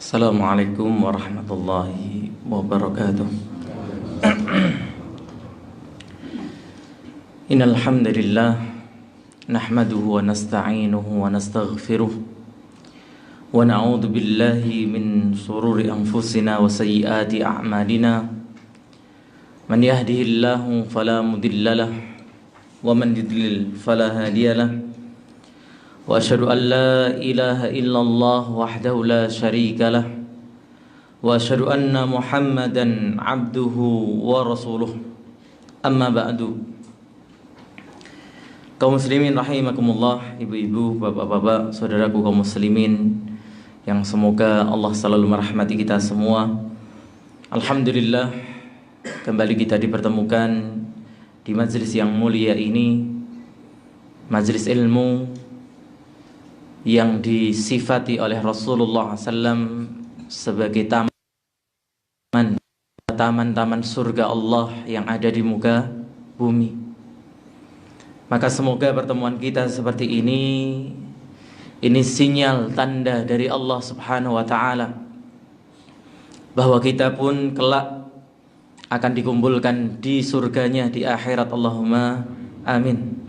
Assalamualaikum warahmatullahi wabarakatuh. Innal hamdalillah nahmaduhu wa nasta'inuhu wa nastaghfiruh wa na'udzu billahi min shururi anfusina wa sayyiati a'malina. Man yahdihillahu fala mudhillalah wa man yudlil fala hadiyalah. Wa asyhadu an la ilaha illallah wahdahu la syarika lah wa asyhadu anna Muhammadan abduhu wa rasuluh. Amma ba'du. Kaum muslimin rahimakumullah, ibu-ibu, bapak-bapak, saudaraku kaum muslimin yang semoga Allah selalu merahmati kita semua. Alhamdulillah, kembali kita dipertemukan di majelis yang mulia ini, majelis ilmu yang disifati oleh Rasulullah SAW sebagai taman-taman surga Allah yang ada di muka bumi. Maka semoga pertemuan kita seperti ini sinyal tanda dari Allah Subhanahu wa Ta'ala bahwa kita pun kelak akan dikumpulkan di surganya di akhirat. Allahumma amin.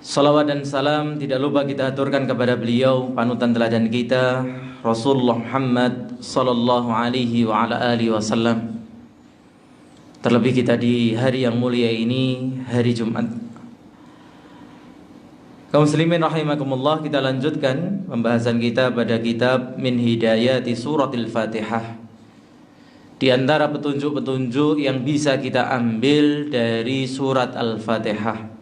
Salawat dan salam tidak lupa kita aturkan kepada beliau, panutan teladan kita, Rasulullah Muhammad sallallahu alaihi wa ala alihi wasallam. Terlebih kita di hari yang mulia ini, hari Jumat. Kaum muslimin rahimakumullah, kita lanjutkan pembahasan kita pada kitab Min Hidayati Suratil Fatihah. Di antara petunjuk-petunjuk yang bisa kita ambil dari surat Al-Fatihah.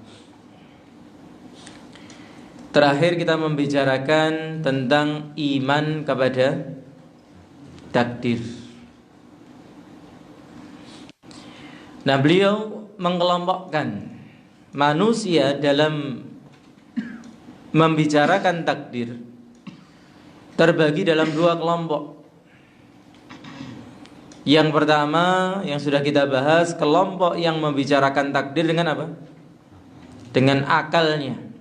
Terakhir kita membicarakan tentang iman kepada takdir. Nah, beliau mengelompokkan manusia dalam membicarakan takdir terbagi dalam dua kelompok. Yang pertama yang sudah kita bahas, kelompok yang membicarakan takdir dengan apa? Dengan akalnya.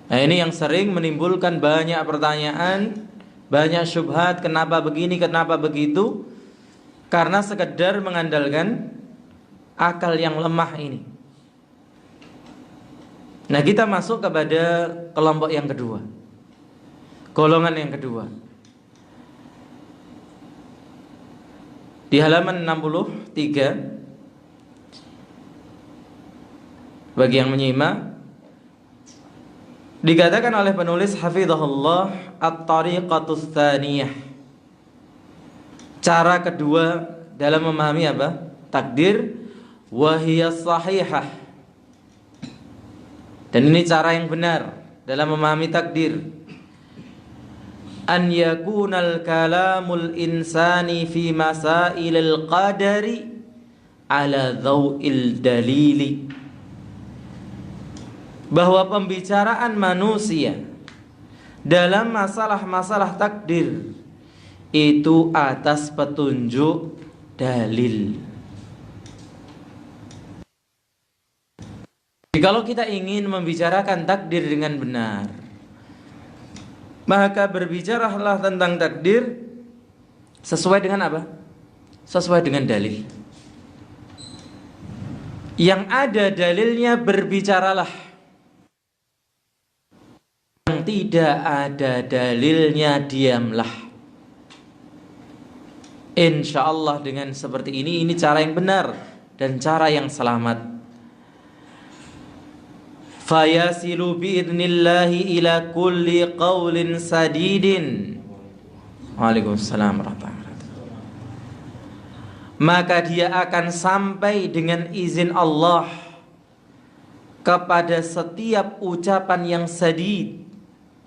Nah, ini yang sering menimbulkan banyak pertanyaan, banyak syubhat, kenapa begini, kenapa begitu, karena sekedar mengandalkan akal yang lemah ini. Nah, kita masuk kepada kelompok yang kedua, golongan yang kedua. Di halaman 63, bagi yang menyimak, dikatakan oleh penulis hafizahullah, at-tariqatus tsaniyah, cara kedua dalam memahami apa? Takdir, wa hiya shahihah. Dan ini cara yang benar dalam memahami takdir. An yakunal kalamul insani fi masailil qadari ala dhaw'il dalili, bahwa pembicaraan manusia dalam masalah-masalah takdir itu atas petunjuk dalil. Jadi kalau kita ingin membicarakan takdir dengan benar, maka berbicaralah tentang takdir sesuai dengan apa? Sesuai dengan dalil. Yang ada dalilnya berbicaralah. Yang tidak ada dalilnya diamlah. Insya Allah dengan seperti ini cara yang benar dan cara yang selamat. Fayasilu biidnillahi ila kulli qawlin sadidin. Waalaikumsalam warahmatullahi wabarakatuh. Maka dia akan sampai dengan izin Allah kepada setiap ucapan yang sadid,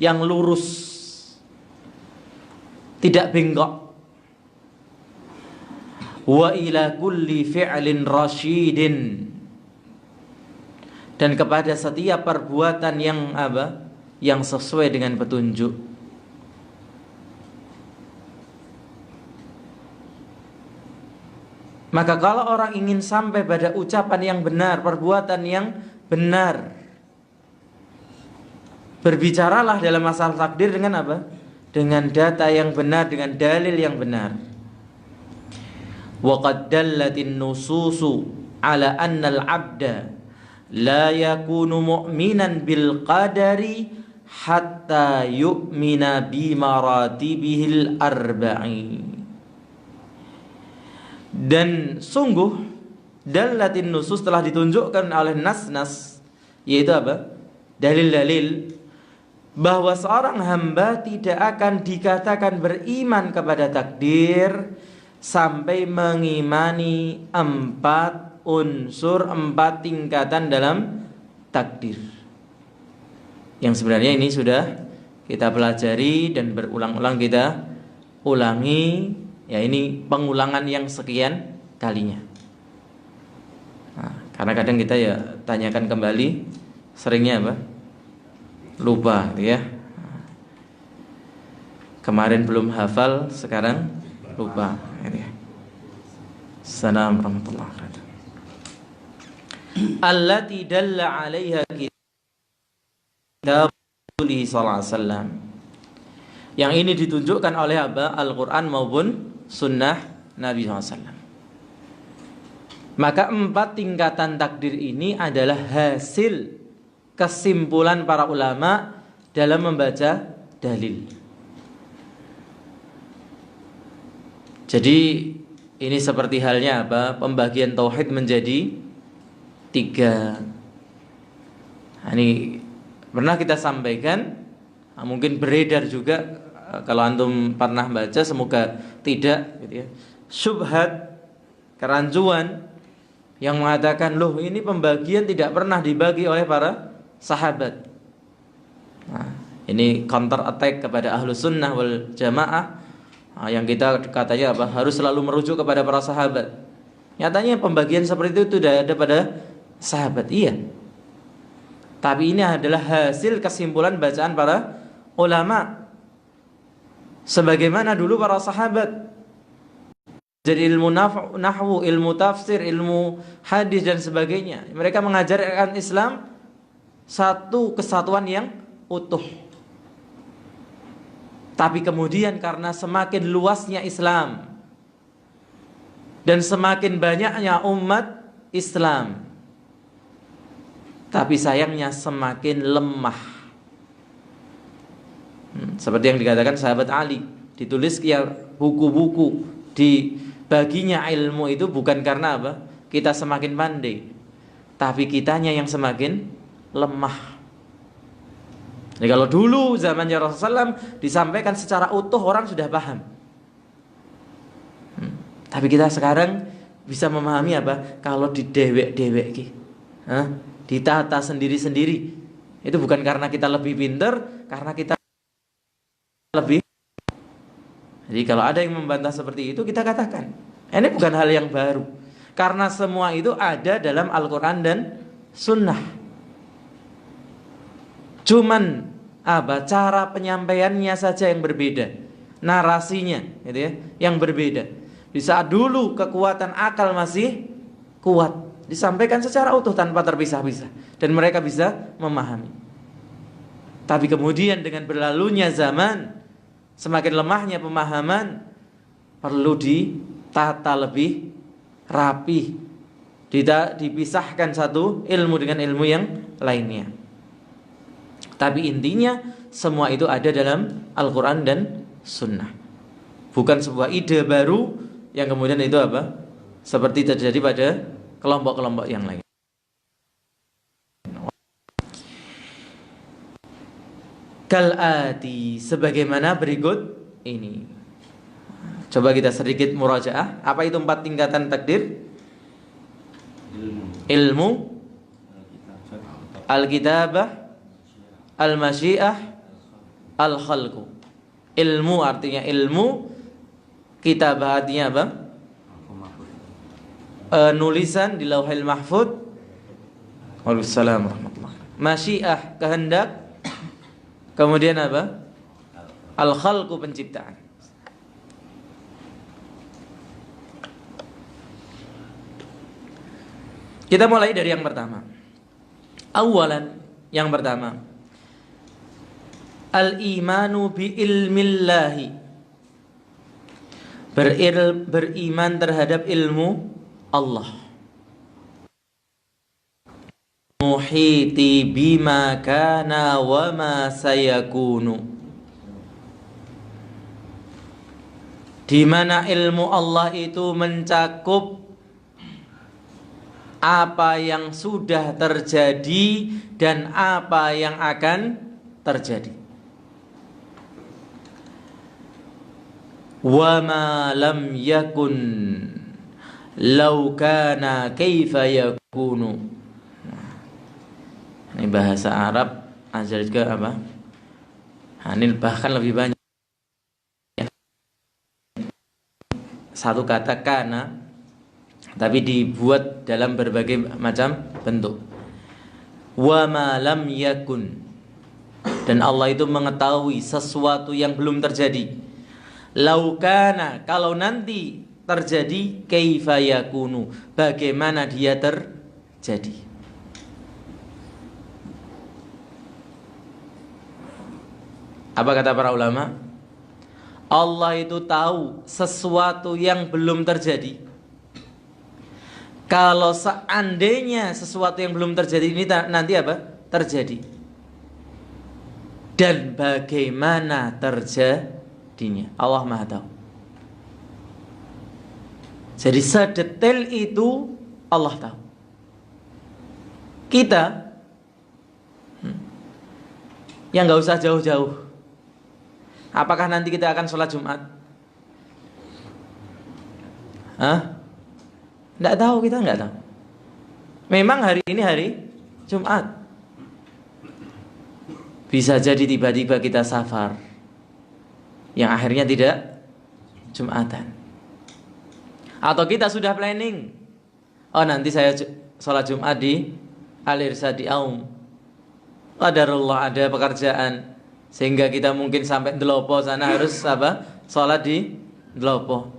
yang lurus, tidak bengkok. Wa ila kulli fi'lin rasyidin, dan kepada setiap perbuatan yang apa? Yang sesuai dengan petunjuk. Maka kalau orang ingin sampai pada ucapan yang benar, perbuatan yang benar, Berbicaralah dalam masalah takdir dengan apa? Dengan data yang benar, dengan dalil yang benar. Wa qad dallatin nususu ala anna al-'abda la yakunu mu'minan bil qadari hatta yu'mina bi maratibihil arba'i. Dan sungguh dallatin nusus telah ditunjukkan oleh nas-nas, yaitu apa? Dalil-dalil bahwa seorang hamba tidak akan dikatakan beriman kepada takdir sampai mengimani 4 unsur, 4 tingkatan dalam takdir. Yang sebenarnya ini sudah kita pelajari dan berulang-ulang kita ulangi. Ya, ini pengulangan yang sekian kalinya. Nah, karena kadang kita ya tanyakan kembali, seringnya apa? Lupa, gitu ya. Kemarin belum hafal, sekarang lupa, gitu ya. Assalamualaikum warahmatullahi wabarakatuh. Allati dalla 'alaiha kitab Rasulullah sallallahu alaihi wasallam. Yang ini ditunjukkan oleh apa? Al-Qur'an maupun sunnah Nabi SAW. Maka 4 tingkatan takdir ini adalah hasil kesimpulan para ulama dalam membaca dalil. Jadi ini seperti halnya apa? Pembagian tauhid menjadi 3. Nah, ini pernah kita sampaikan, mungkin beredar juga. Kalau antum pernah baca, semoga tidak, gitu ya. Syubhat, kerancuan yang mengatakan, loh ini pembagian tidak pernah dibagi oleh para sahabat. Nah, ini counter attack kepada ahlu sunnah wal jamaah. Nah, yang kita katanya apa? Harus selalu merujuk kepada para sahabat. Nyatanya pembagian seperti itu tidak ada pada sahabat, iya. Tapi ini adalah hasil kesimpulan bacaan para ulama. Sebagaimana dulu para sahabat. Jadi ilmu nahwu, ilmu tafsir, ilmu hadis dan sebagainya. Mereka mengajarkan Islam satu kesatuan yang utuh. Tapi kemudian karena semakin luasnya Islam dan semakin banyaknya umat Islam, tapi sayangnya semakin lemah. Seperti yang dikatakan sahabat Ali, ditulis ya buku-buku, dibaginya ilmu itu bukan karena apa? Kita semakin pandai, tapi kitanya yang semakin lemah. Jadi kalau dulu zamannya Rasulullah SAW disampaikan secara utuh, orang sudah paham. Tapi kita sekarang bisa memahami apa? Kalau didewek-dewek, ditata sendiri-sendiri. Itu bukan karena kita lebih pintar, karena kita lebih. Jadi kalau ada yang membantah seperti itu, kita katakan ini bukan hal yang baru, karena semua itu ada dalam Al-Quran dan Sunnah. Cuman apa? Cara penyampaiannya saja yang berbeda, narasinya, gitu ya, yang berbeda. Di saat dulu kekuatan akal masih kuat, disampaikan secara utuh tanpa terpisah-pisah, dan mereka bisa memahami. Tapi kemudian dengan berlalunya zaman, semakin lemahnya pemahaman, perlu ditata lebih rapi, dipisahkan satu ilmu dengan ilmu yang lainnya. Tapi intinya semua itu ada dalam Al-Quran dan Sunnah. Bukan sebuah ide baru yang kemudian itu apa? Seperti terjadi pada kelompok-kelompok yang lain. Kal'ati, sebagaimana berikut ini. Coba kita sedikit murajaah. Apa itu 4 tingkatan takdir? Ilmu, al-kitabah, al-masyiah, al-khalqu. Ilmu artinya ilmu, kitabah artinya apa? Nulisan di Lauhil Mahfuz. Waalaikumsalam warahmatullahi wabarakatuh. Masyiah, kehendak. Kemudian apa? Al-khalqu, penciptaan. Kita mulai dari yang pertama. Awalan, yang pertama. al-imanu bi ilmillahi, beriman terhadap ilmu Allah, muhiti bima kana wa ma sayakunu, di mana ilmu Allah itu mencakup apa yang sudah terjadi dan apa yang akan terjadi. Wa ma lam yakun law kana kaifa yakunu. Ini bahasa Arab, ajar juga apa? Ini bahkan lebih banyak. Satu kata kana, tapi dibuat dalam berbagai macam bentuk. Wa ma lam yakun, dan Allah itu mengetahui sesuatu yang belum terjadi. Laukana, kalau nanti terjadi, kaifa yakunu, bagaimana dia terjadi. Apa kata para ulama? Allah itu tahu sesuatu yang belum terjadi. Kalau seandainya sesuatu yang belum terjadi ini nanti apa? Terjadi. Dan bagaimana terjadinya, Allah Maha tahu. Jadi sedetail itu Allah tahu. Kita yang nggak usah jauh-jauh. Apakah nanti kita akan sholat Jumat? Nggak tahu, kita nggak tahu. Memang hari ini hari Jumat. Bisa jadi tiba-tiba kita safar, yang akhirnya tidak Jumatan. Atau kita sudah planning, oh nanti saya sholat Jumat di Al-Irsyad di Aum. Qadarullah ada pekerjaan, sehingga kita mungkin sampai Ndelopo sana harus apa? Sholat di Ndelopo.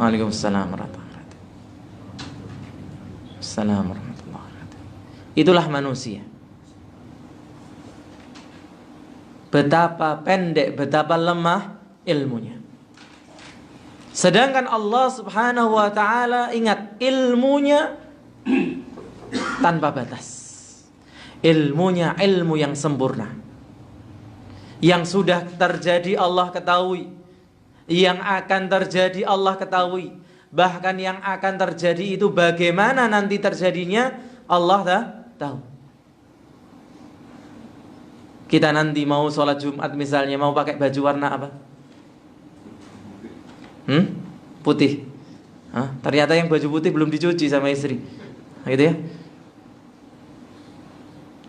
Waalaikumsalam warahmatullahi wabarakatuh. Assalamualaikum warahmatullahi wabarakatuh. Itulah manusia. Betapa pendek, betapa lemah ilmunya. Sedangkan Allah Subhanahu wa ta'ala, ingat, ilmunya tanpa batas. Ilmunya ilmu yang sempurna. Yang sudah terjadi Allah ketahui, yang akan terjadi Allah ketahui, bahkan yang akan terjadi itu bagaimana nanti terjadinya Allah tahu. Kita nanti mau sholat Jumat misalnya, mau pakai baju warna apa? Putih. Ternyata yang baju putih belum dicuci sama istri, gitu ya.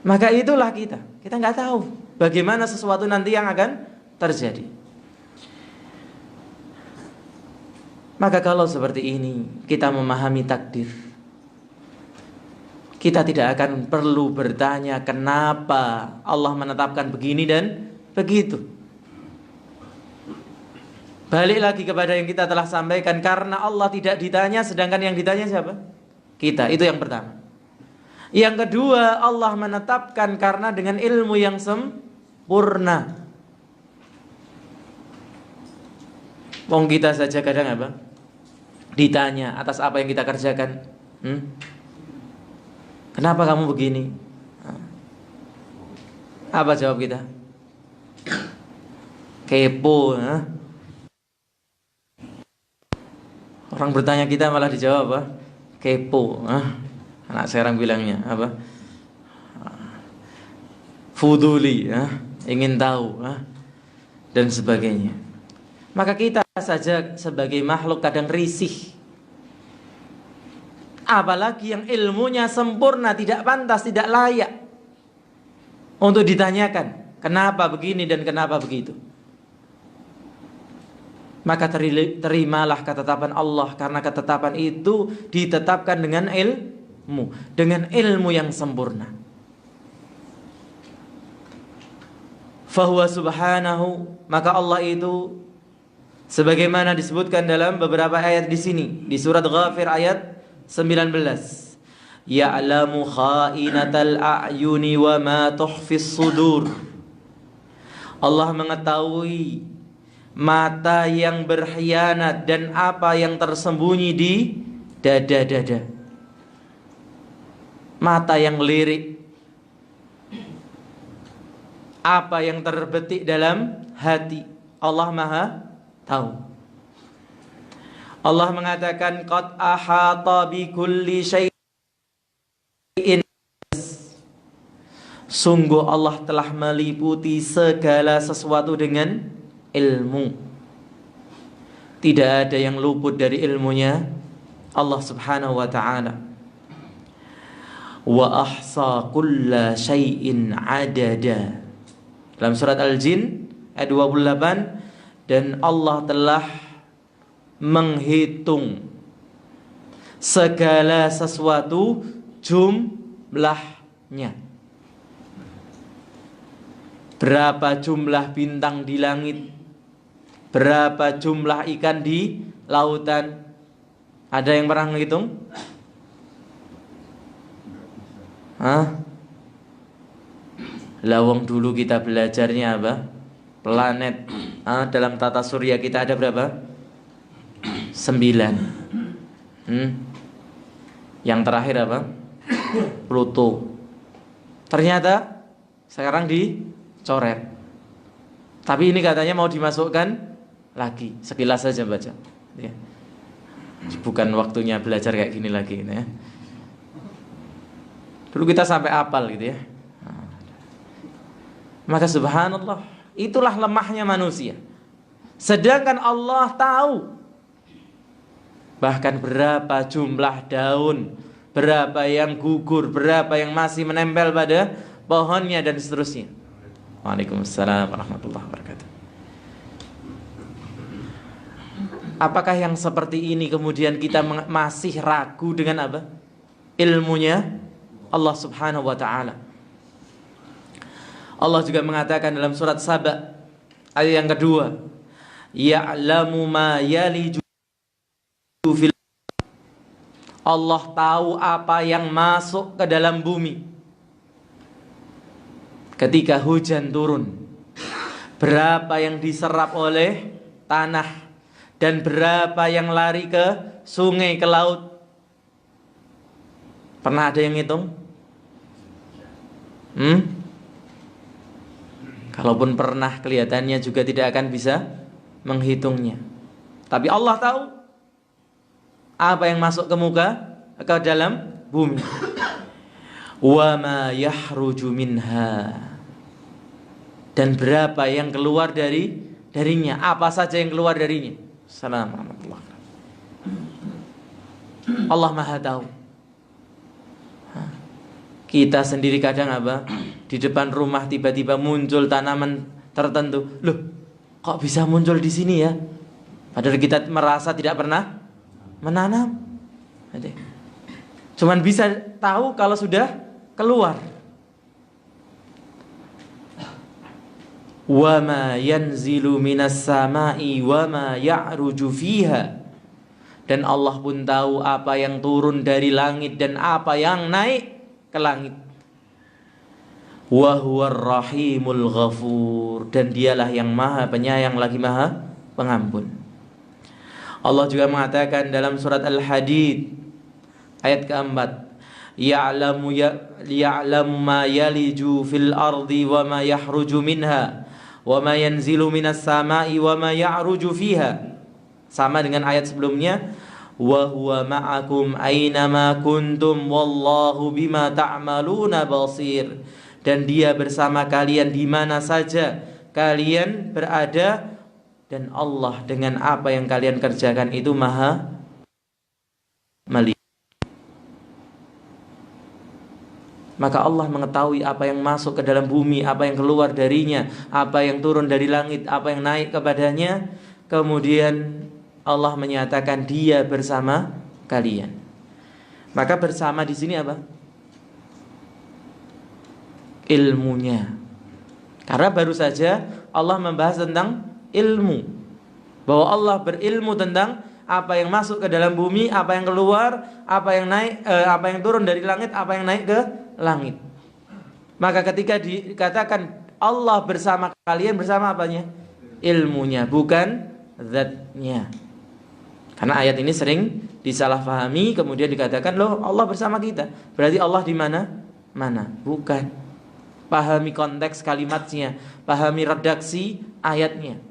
Maka itulah kita nggak tahu bagaimana sesuatu nanti yang akan terjadi. Maka kalau seperti ini kita memahami takdir, kita tidak akan perlu bertanya kenapa Allah menetapkan begini dan begitu. Balik lagi kepada yang kita telah sampaikan, karena Allah tidak ditanya, sedangkan yang ditanya siapa? Kita. Itu yang pertama. Yang kedua, Allah menetapkan karena dengan ilmu yang sempurna. Wong kita saja kadang apa? Ditanya atas apa yang kita kerjakan. Kenapa kamu begini? Apa jawab kita? Kepo. Orang bertanya kita malah dijawab apa? Kepo. Anak sekarang bilangnya apa? Fuduli, ingin tahu, dan sebagainya. Maka kita saja sebagai makhluk kadang risih. Apalagi yang ilmunya sempurna, tidak pantas, tidak layak untuk ditanyakan kenapa begini dan kenapa begitu. Maka terimalah ketetapan Allah, karena ketetapan itu ditetapkan dengan ilmu, dengan ilmu yang sempurna. Fahuwa subhanahu, maka Allah itu sebagaimana disebutkan dalam beberapa ayat di sini, di surat Ghafir ayat 19. Ya'lamu kha'inatal a'yuni wa ma tuhfis sudur. Allah mengetahui mata yang berkhianat dan apa yang tersembunyi di dada-dada. Mata yang lirik, apa yang terbetik dalam hati, Allah Maha tahu. Allah mengatakan qad ahata bi kulli syai'in. Sungguh Allah telah meliputi segala sesuatu dengan ilmu. Tidak ada yang luput dari ilmunya Allah Subhanahu wa ta'ala. Wa ahsa kulla syai'in adada. Dalam surat Al-Jin ayat 28, dan Allah telah menghitung segala sesuatu jumlahnya. Berapa jumlah bintang di langit, berapa jumlah ikan di lautan. Ada yang pernah menghitung? Lawang dulu kita belajarnya apa? Planet. Dalam tata surya kita ada berapa? 9. Yang terakhir apa? Pluto. Ternyata sekarang dicoret. Tapi ini katanya mau dimasukkan lagi. Sekilas saja baca ya. Bukan waktunya belajar kayak gini lagi ya. Dulu kita sampai apal gitu ya. Maka subhanallah, itulah lemahnya manusia. Sedangkan Allah tahu bahkan berapa jumlah daun, berapa yang gugur, berapa yang masih menempel pada pohonnya dan seterusnya. Waalaikumsalam warahmatullahi wabarakatuh. Apakah yang seperti ini kemudian kita masih ragu dengan apa? Ilmunya Allah Subhanahu wa ta'ala. Allah juga mengatakan dalam surat Saba ayat yang kedua, ya'lamu ma yaliju fil. Allah tahu apa yang masuk ke dalam bumi. Ketika hujan turun, berapa yang diserap oleh tanah dan berapa yang lari ke sungai, ke laut. Pernah ada yang ngitung? Kalaupun pernah, kelihatannya juga tidak akan bisa menghitungnya. Tapi Allah tahu apa yang masuk ke dalam bumi. Wa ma yahruju minha. Dan berapa yang keluar darinya, apa saja yang keluar darinya. Assalamualaikum warahmatullahi wabarakatuh. Allah Maha tahu. Kita sendiri kadang apa? Di depan rumah tiba-tiba muncul tanaman tertentu. Loh, kok bisa muncul di sini ya? Padahal kita merasa tidak pernah menanam. Cuman bisa tahu kalau sudah keluar. Wa ma yanzilu minas sama'i wa ma ya'ruju fiha. Dan Allah pun tahu apa yang turun dari langit dan apa yang naik ke langit. Wa huwar rahimul ghafur. Dan dialah yang maha penyayang lagi maha pengampun. Allah juga mengatakan dalam surat Al-Hadid ayat keempat, ya'lamu ma yaliju fil ardi wa ma yahruju minha wa ma yanzilu minas sama'i wa ma ya'ruju fiha. Sama dengan ayat sebelumnya, wa huwa ma'akum aynama kuntum wallahu bima ta'maluna basir. Dan dia bersama kalian di mana saja kalian berada, dan Allah dengan apa yang kalian kerjakan itu maha melihat. Maka Allah mengetahui apa yang masuk ke dalam bumi, apa yang keluar darinya, apa yang turun dari langit, apa yang naik kepadanya. Kemudian Allah menyatakan dia bersama kalian. Maka bersama di sini apa? Ilmunya. Karena baru saja Allah membahas tentang ilmu, bahwa Allah berilmu tentang apa yang masuk ke dalam bumi, apa yang keluar, apa yang naik, apa yang turun dari langit, apa yang naik ke langit. Maka ketika dikatakan Allah bersama kalian bersama apanya? Ilmunya, bukan zatnya. Karena ayat ini sering disalahpahami, kemudian dikatakan, loh Allah bersama kita, berarti Allah di mana? Mana? Bukan. Pahami konteks kalimatnya, pahami redaksi ayatnya.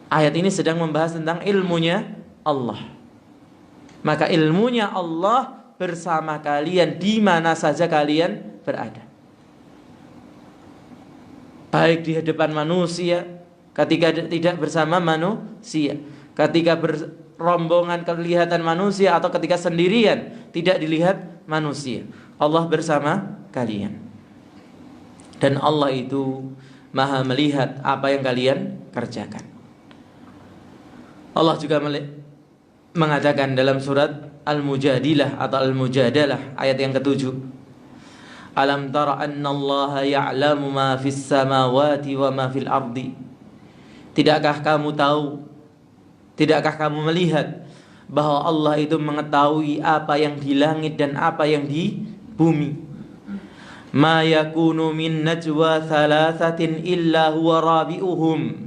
Ayat ini sedang membahas tentang ilmunya Allah. Maka ilmunya Allah bersama kalian di mana saja kalian berada. Baik di hadapan manusia, ketika tidak bersama manusia, ketika berombongan kelihatan manusia, atau ketika sendirian tidak dilihat manusia, Allah bersama kalian. Dan Allah itu Maha melihat apa yang kalian kerjakan. Allah juga mengatakan dalam surat Al-Mujadilah atau Al-Mujadalah ayat yang ke-7, Alam tara annallaha ya'lamu ma fis samawati wa ma fil ardi. Tidakkah kamu tahu, tidakkah kamu melihat bahwa Allah itu mengetahui apa yang di langit dan apa yang di bumi. Ma yakunu min najwa thalathatin illa huwa rabi'uhum.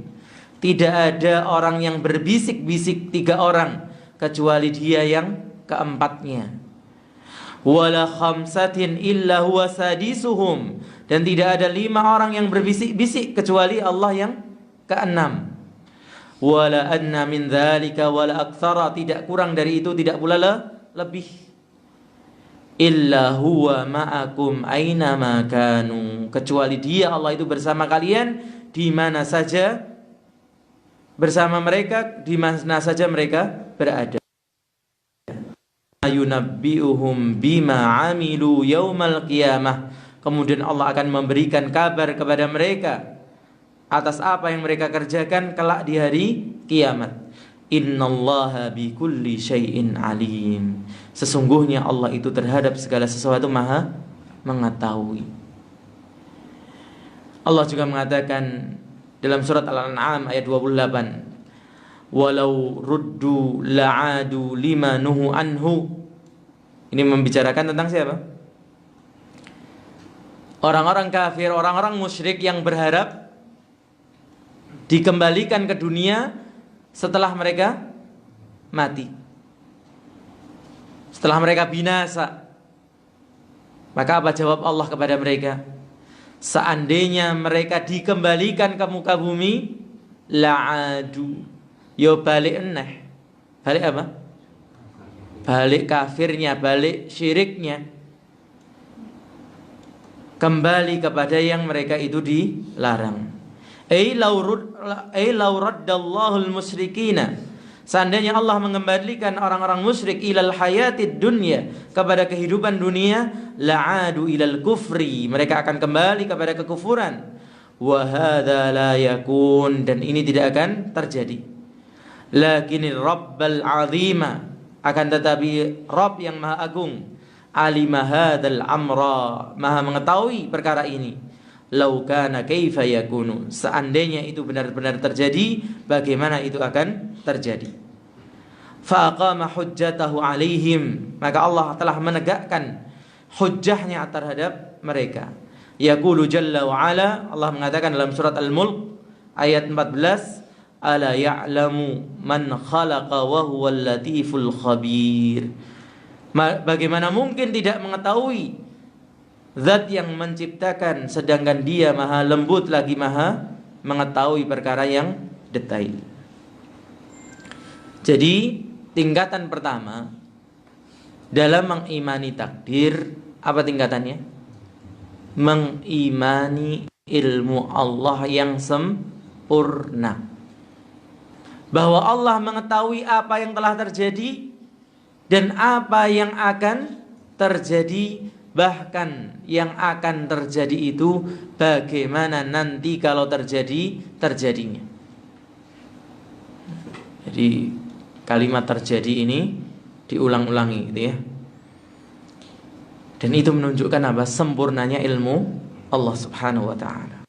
Tidak ada orang yang berbisik-bisik 3 orang kecuali dia yang keempatnya. Wala khamsatin illa huwa sadisuhum. Dan tidak ada 5 orang yang berbisik-bisik kecuali Allah yang ke-6. Wala anna min dzalika wala aktsara. Tidak kurang dari itu, tidak pula lebih. Illa huwa ma'akum aina ma kanu. Kecuali dia, Allah itu bersama kalian di mana saja, bersama mereka di mana saja mereka berada. Yunabbi'uhum bima 'amilu yaumal qiyamah. Kemudian Allah akan memberikan kabar kepada mereka atas apa yang mereka kerjakan kelak di hari kiamat. Innallaha bikulli syai'in alim. Sesungguhnya Allah itu terhadap segala sesuatu Maha mengetahui. Allah juga mengatakan dalam surat Al-An'am ayat 28, walau ruddu la'adu lima nuhu anhu. Ini membicarakan tentang siapa? Orang-orang kafir, orang-orang musyrik yang berharap dikembalikan ke dunia setelah mereka mati, setelah mereka binasa. Maka apa jawab Allah kepada mereka? Seandainya mereka dikembalikan ke muka bumi, la'adu, yo balik eneh. Balik apa? Balik kafirnya, balik syiriknya, kembali kepada yang mereka itu dilarang. Law raddallahu al-musyrikina. Seandainya Allah mengembalikan orang-orang musyrik ilal hayatid dunya, kepada kehidupan dunia, la'adu ilal kufri, mereka akan kembali kepada kekufuran. Wa hadza la yakun, dan ini tidak akan terjadi. Lakinir rabbal azima, akan tetapi Rabb yang maha agung, alima hadzal amra, maha mengetahui perkara ini. Lau kana kaifa yakunu, seandainya itu benar-benar terjadi, bagaimana itu akan terjadi. Fa aqama hujjatahu alaihim, maka Allah telah menegakkan hujjahnya terhadap mereka. Yaqulu jalla wa ala, Allah mengatakan dalam surat Al-Mulk ayat 14, ala ya'lamu man khalaqa wa huwal latiful khabir. Bagaimana mungkin tidak mengetahui Zat yang menciptakan, sedangkan dia maha lembut lagi maha mengetahui perkara yang detail. Jadi tingkatan pertama dalam mengimani takdir, apa tingkatannya? Mengimani ilmu Allah yang sempurna, bahwa Allah mengetahui apa yang telah terjadi dan apa yang akan terjadi. Bahkan yang akan terjadi itu bagaimana nanti kalau terjadinya. Jadi kalimat terjadi ini diulang-ulangi gitu ya. Dan itu menunjukkan apa? Sempurnanya ilmu Allah Subhanahu wa taala.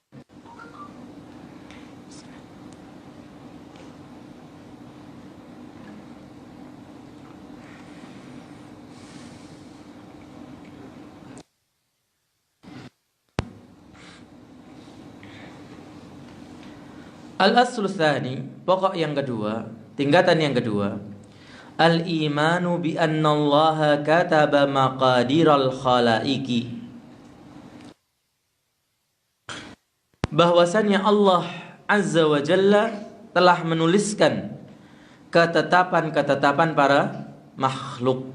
Al-aslu tsani, pokok yang kedua, tingkatan yang kedua, al-imanu bi anna Allah kataba maqadiral khalaiqi. Bahwasannya Allah Azza wa Jalla telah menuliskan ketetapan-ketetapan para makhluk.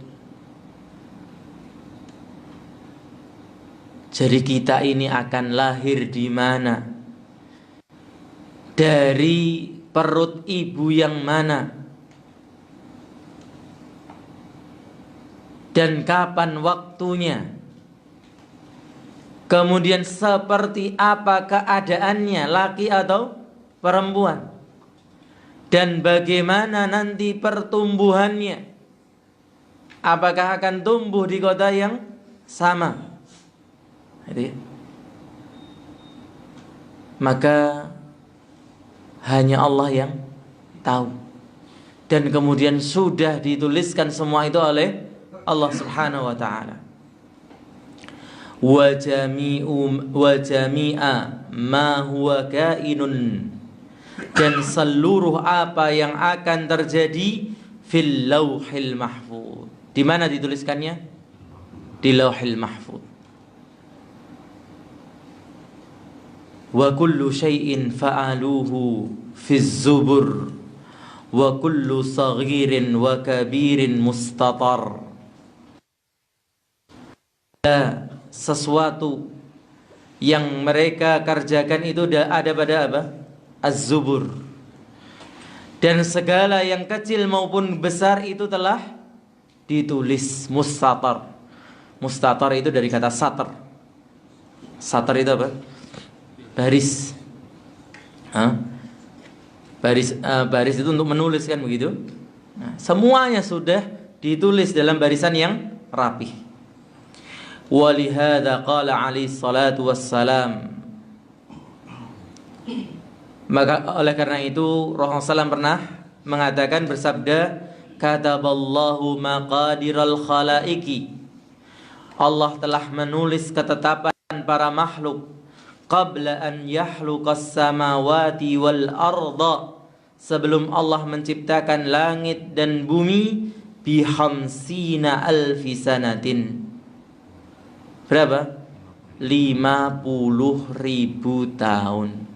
Jadi kita ini akan lahir di mana? Dari perut ibu yang mana? Dan kapan waktunya? Kemudian seperti apa keadaannya, laki atau perempuan? Dan bagaimana nanti pertumbuhannya? Apakah akan tumbuh di kota yang sama? Jadi, maka hanya Allah yang tahu. Dan kemudian sudah dituliskan semua itu oleh Allah Subhanahu wa taala. Wa jami'a ma huwa kainun, dan seluruh apa yang akan terjadi fil lauhil mahfuz. Di mana dituliskannya? Di lauhil mahfuz. Wa kullu syai'in fa'aluhu fiz zubur wa kullu saghirin wa kabirin mustatar. Sesuatu yang mereka kerjakan itu ada pada apa? Az-zubur. Dan segala yang kecil maupun besar itu telah ditulis, mustatar. Mustatar itu dari kata satar. Satar itu apa? Baris. Baris itu untuk menulis kan begitu. Nah, semuanya sudah ditulis dalam barisan yang rapih. Walihada qala alaihi salatu wassalam. Maka oleh karena itu Rasulullah SAW pernah mengatakan, bersabda, kataballahu maqadiral khalaiqi. Allah telah menulis ketetapan para makhluk qabla an yahluqas samawati wal arda, sebelum Allah menciptakan langit dan bumi, bihamsina alfi sanatin. Berapa? 50.000 tahun.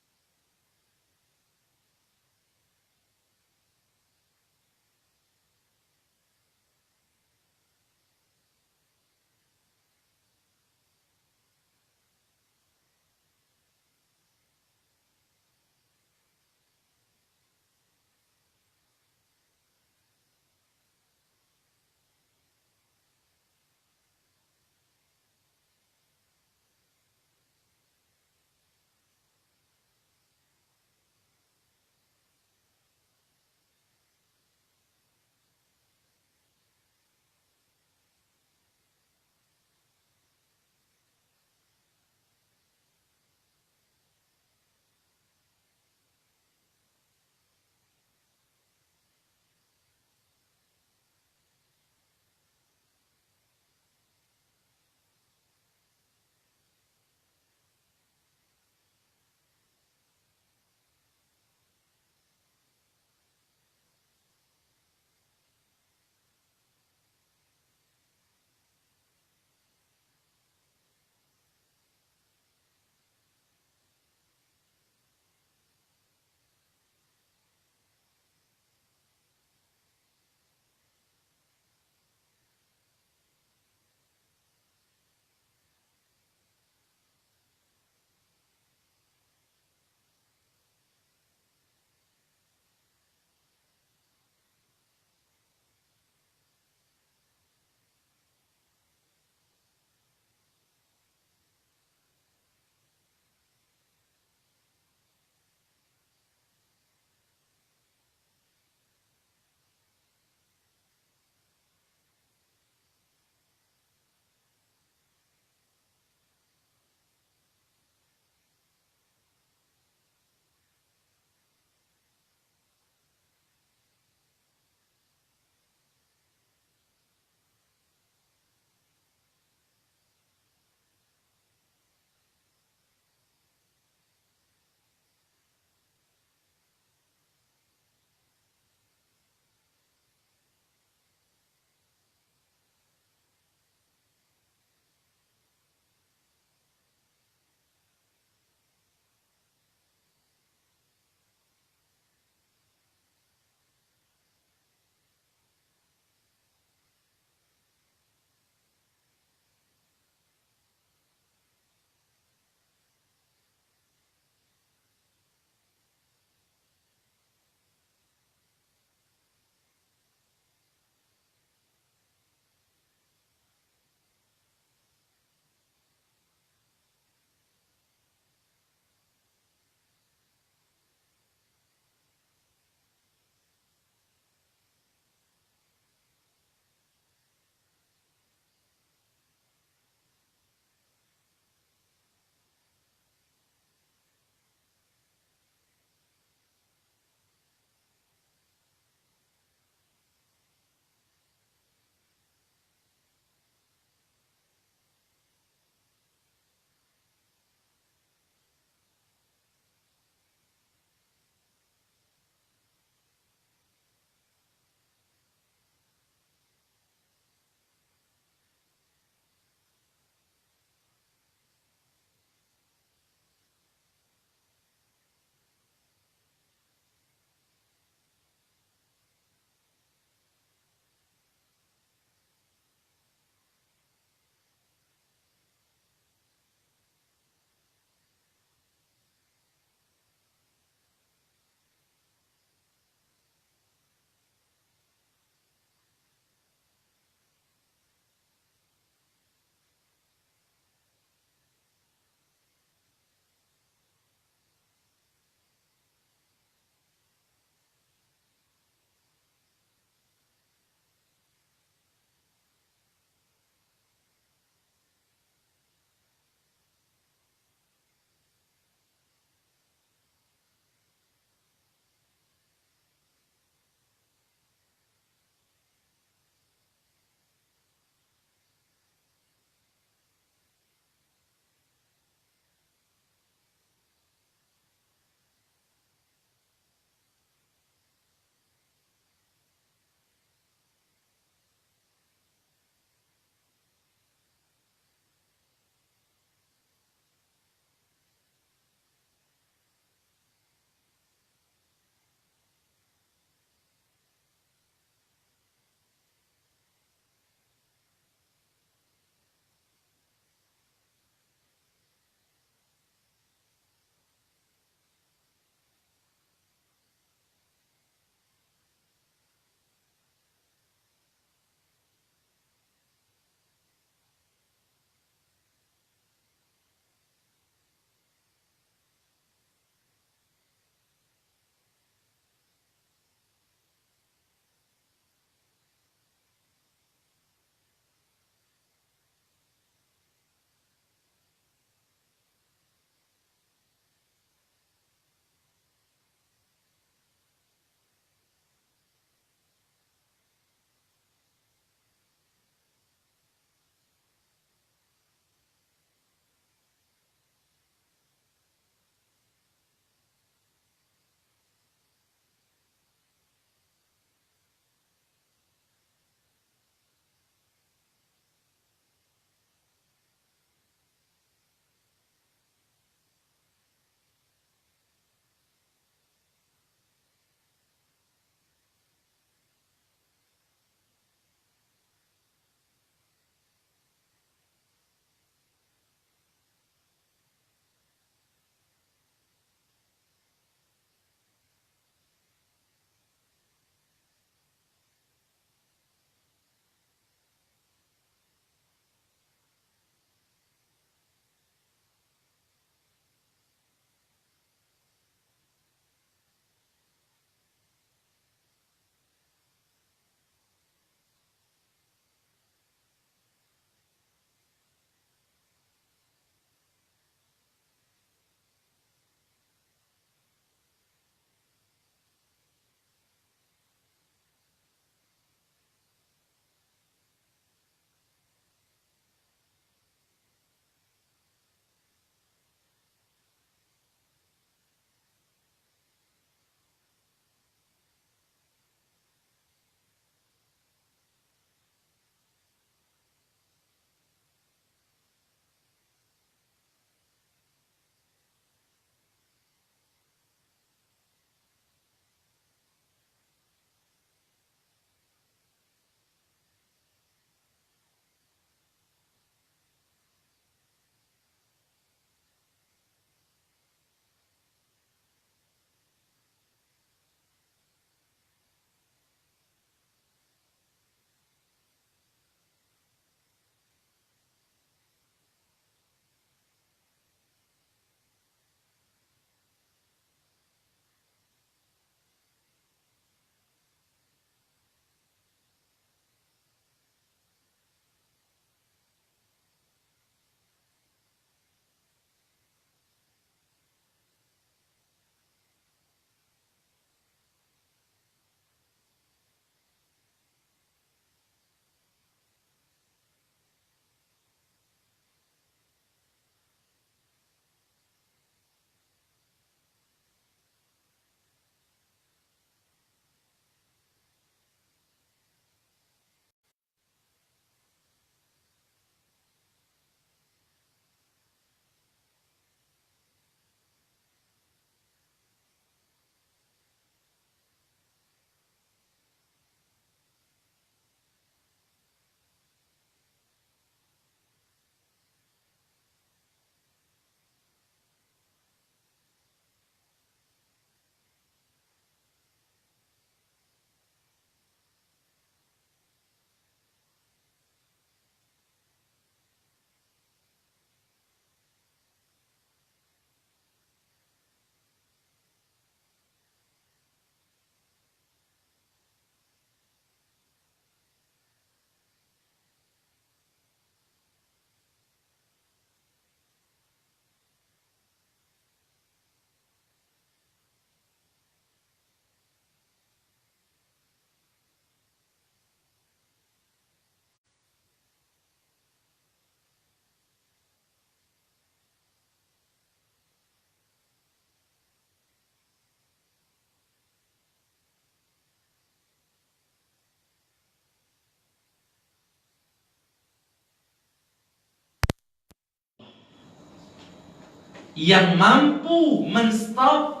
yang mampu menstop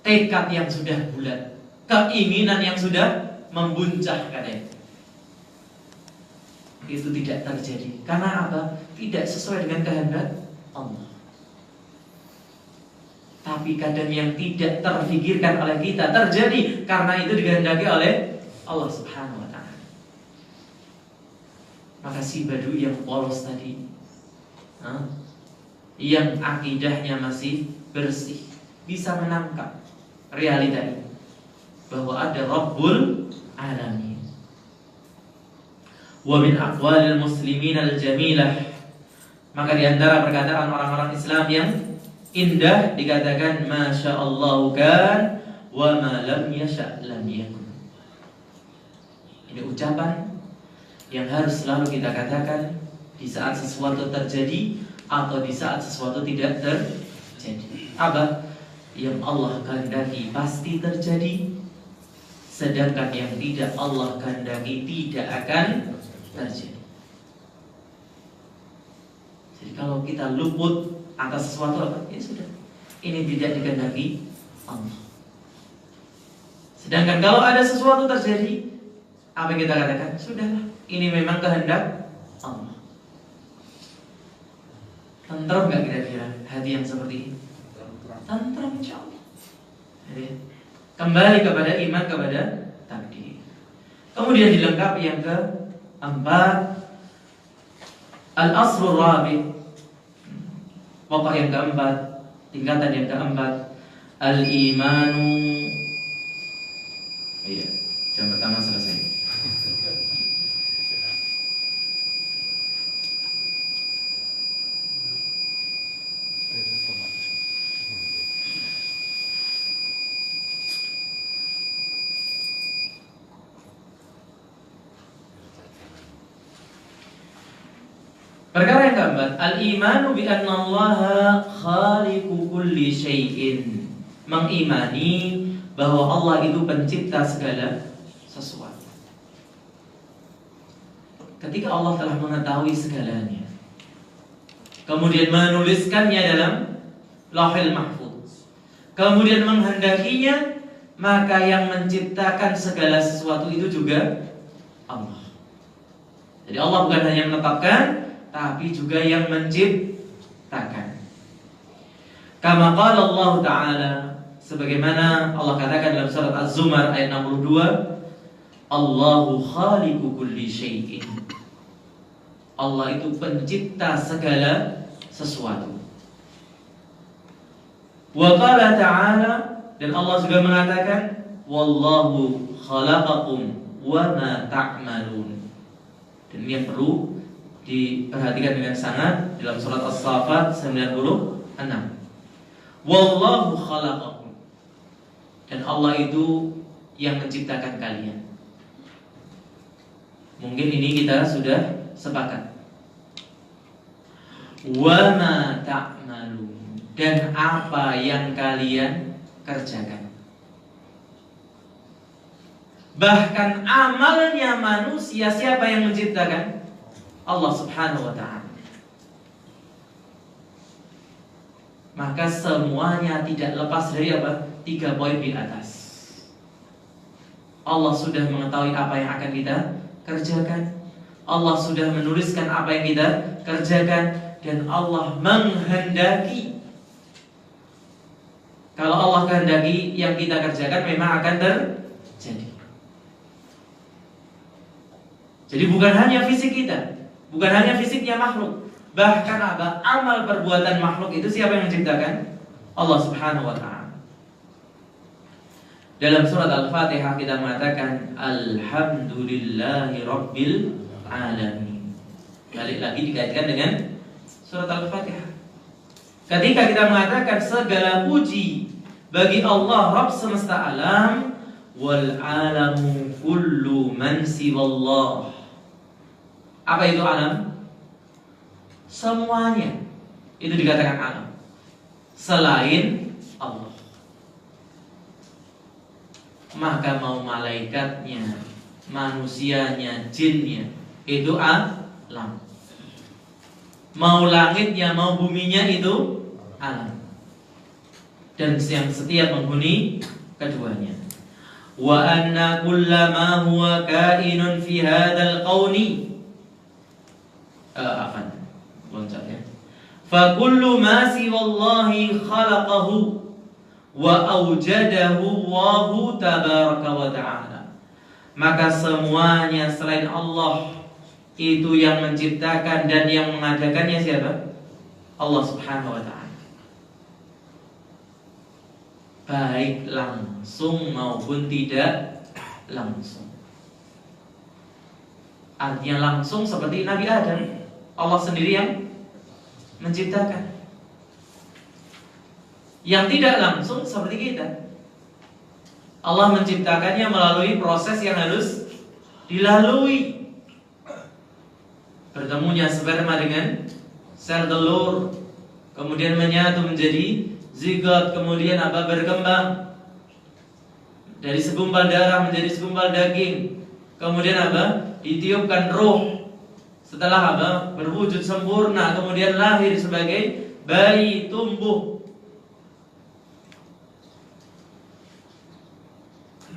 tekad yang sudah bulat, keinginan yang sudah membuncah katanya. Itu tidak terjadi. Karena apa? Tidak sesuai dengan kehendak Allah. Tapi kadang yang tidak terfikirkan oleh kita terjadi karena itu dikehendaki oleh Allah Subhanahu wa ta'ala. Maka si Badui yang polos tadi, yang akidahnya masih bersih, bisa menangkap realita ini, bahwa ada Rabbul Alamin. Wa min aqwalil muslimin al-jamilah, maka di antara perkataan orang-orang Islam yang indah dikatakan Masya Allah kan wa ma lam yasha' lam yakun. Ini ucapan yang harus selalu kita katakan di saat sesuatu terjadi atau di saat sesuatu tidak terjadi. Apa? Yang Allah kehendaki pasti terjadi, sedangkan yang tidak Allah kehendaki tidak akan terjadi. Jadi kalau kita luput atas sesuatu apa? Ya sudah, ini tidak dikehendaki Allah. Sedangkan kalau ada sesuatu terjadi, apa yang kita katakan? Sudahlah, ini memang kehendak Allah. Tentram gak kira-kira hati yang seperti ini? Tentram insya Allah. Jadi, kembali kepada iman, kepada takdir. Kemudian dilengkapi yang keempat, al-asrul rabi', pokok yang keempat, tingkatan yang keempat, al-imanu. Iya, jam pertama selesai. Perkara yang keempat, al-imanu bi anna Allaha khaliqu kulli syai'in. Mengimani bahwa Allah itu pencipta segala sesuatu. Ketika Allah telah mengetahui segalanya, kemudian menuliskannya dalam Lauhul Mahfuz, kemudian menghendakinya, maka yang menciptakan segala sesuatu itu juga Allah. Jadi Allah bukan hanya menetapkan, tapi juga yang menciptakan. Kama qala Allah Ta'ala, sebagaimana Allah katakan dalam surat Az-Zumar ayat 62, Allahu khaliqu kulli syai'in. Allah itu pencipta segala sesuatu. Wa qala ta'ala, dan Allah juga mengatakan wallahu khalaqakum wa ma ta'malun. Dan ini yang perlu diperhatikan dengan sangat dalam surat As-Saffat 96. Wallahu khalaqakum, dan Allah itu yang menciptakan kalian. Mungkin ini kita sudah sepakat. Wa ma ta'malun, dan apa yang kalian kerjakan. Bahkan amalnya manusia, siapa yang menciptakan? Allah Subhanahu wa ta'ala. Maka semuanya tidak lepas dari apa? 3 poin di atas. Allah sudah mengetahui apa yang akan kita kerjakan, Allah sudah menuliskan apa yang kita kerjakan, dan Allah menghendaki. Kalau Allah kehendaki yang kita kerjakan memang akan terjadi. Jadi bukan hanya fisik kita, bukan hanya fisiknya makhluk, bahkan apa? Amal perbuatan makhluk itu siapa yang menciptakan? Allah Subhanahu wa ta'ala. Dalam surat Al-Fatihah kita mengatakan Alhamdulillahi Rabbil Alamin. Balik lagi dikaitkan dengan surat Al-Fatihah. Ketika kita mengatakan segala puji bagi Allah Rabb semesta alam, wal alamu kullu man siwallah. Apa itu alam? Semuanya itu dikatakan alam selain Allah. Maka mau malaikatnya, manusianya, jinnya, itu alam. mau langitnya, mau buminya itu alam. Dan yang setiap menghuni keduanya. Wa anna kullama huwa kainun fi hadzal qauni loncat ya. Fa kullu ma siwallahi khalaqahu wa awjadahu Allahu tabaraka wa ta'ala. Maka semuanya selain Allah itu yang menciptakan dan yang mengadakannya siapa? Allah Subhanahu wa ta'ala. Baik langsung maupun tidak langsung. Artinya langsung seperti Nabi Adam, Allah sendiri yang menciptakan. Yang tidak langsung seperti kita, Allah menciptakannya melalui proses yang harus dilalui. Bertemunya sperma dengan sel telur, kemudian menyatu menjadi zigot, kemudian berkembang dari segumpal darah menjadi segumpal daging, kemudian ditiupkan ruh, setelah berwujud sempurna, kemudian lahir sebagai bayi tumbuh.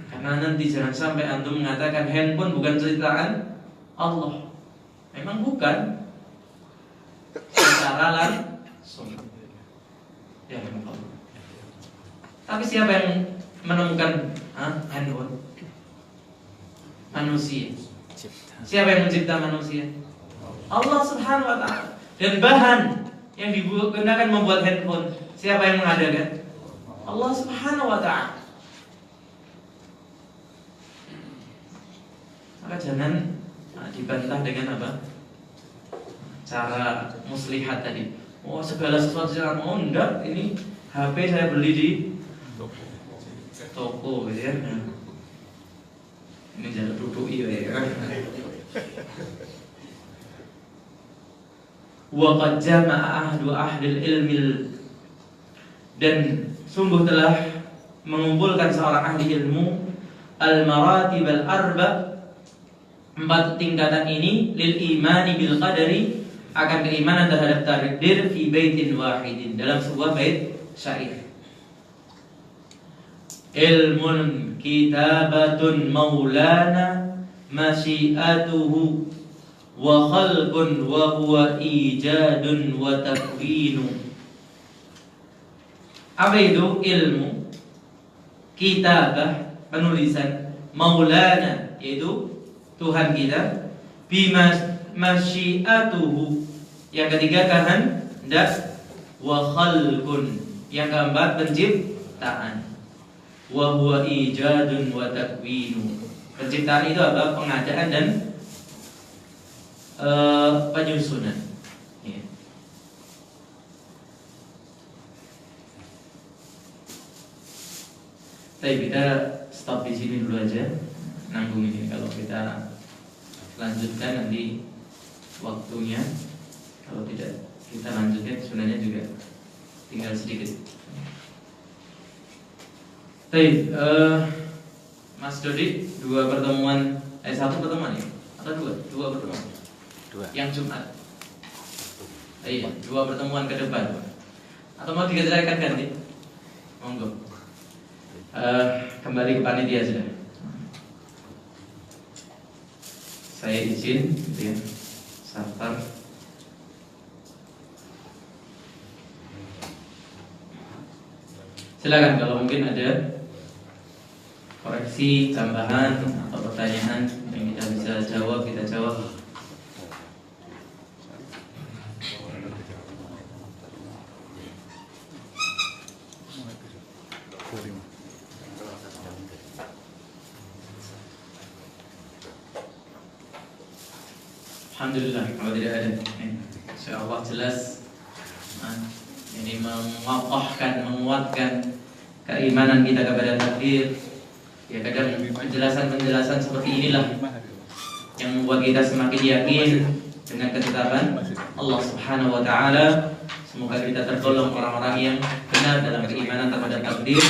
Karena nanti jangan sampai antum mengatakan handphone bukan ciptaan Allah. Memang bukan secara langsung. Ya, memang Allah. Tapi siapa yang menemukan handphone? Manusia. Siapa yang mencipta manusia? Allah Subhanahu wa ta'ala. Dan bahan yang digunakan membuat handphone, siapa yang mengadakan? Allah Subhanahu wa ta'ala. Maka jangan dibantah dengan cara muslihat tadi. Oh, segala sesuatu jangan enggak, ini HP saya beli di toko gitu ya. Ini jangan duduk ya. Wa qad jama'a ahdu ahlil ilmi, dan sungguh telah mengumpulkan seorang ahli ilmu al-maratib al-arba', 4 tingkatan ini, lil imani bil qadari, akan keimanan terhadap takdir, fi baitin wahidin, dalam sebuah bait syair. Ilmun kitabatun maulana masyiatuhu wa khalqun wa huwa ijadun wa takwinu. Apa itu ilmu? Kitabah, penulisan, maulana, yaitu Tuhan kita, bima masyiatuhu, yang ketiga kehendak, wa khalqun, yang keempat penciptaan, wa huwa ijadun wa takwinu. Penciptaan itu pengadaan dan penyusunan. Ya. Baik, kita stop di sini dulu aja. Nanggung ini, kalau kita lanjutkan nanti waktunya, kalau tidak kita lanjutkan sebenarnya juga tinggal sedikit. Baik, Mas Dodi, 2 pertemuan, 1 pertemuan ya? Atau 2 pertemuan? 2. Yang Jumat. Iya, 2 pertemuan ke depan. Atau mau dikerjakan ganti? Monggo. Kembali ke panitia sudah. Saya izin, gitu ya, Safar. Silakan kalau mungkin ada koreksi, tambahan atau pertanyaan yang kita bisa jawab, kita jawab. Alhamdulillah, kalau tidak ada, insyaallah jelas. Ini mengokohkan, menguatkan keimanan kita kepada takdir. Ya, kadang penjelasan-penjelasan seperti inilah yang membuat kita semakin yakin dengan ketetapan Allah Subhanahu wa ta'ala. Semoga kita tergolong orang-orang yang benar dalam keimanan terhadap takdir.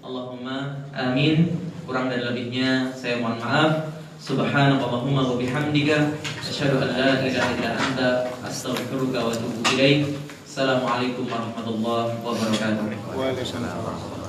Allahumma amin. Kurang dan lebihnya saya mohon maaf. Subhanakallahumma wa bihamdika Asyhadu an la ilaha illa anta astaghfiruka wa atubu ilaik. Assalamualaikum warahmatullahi wabarakatuh. Waalaikumsalam.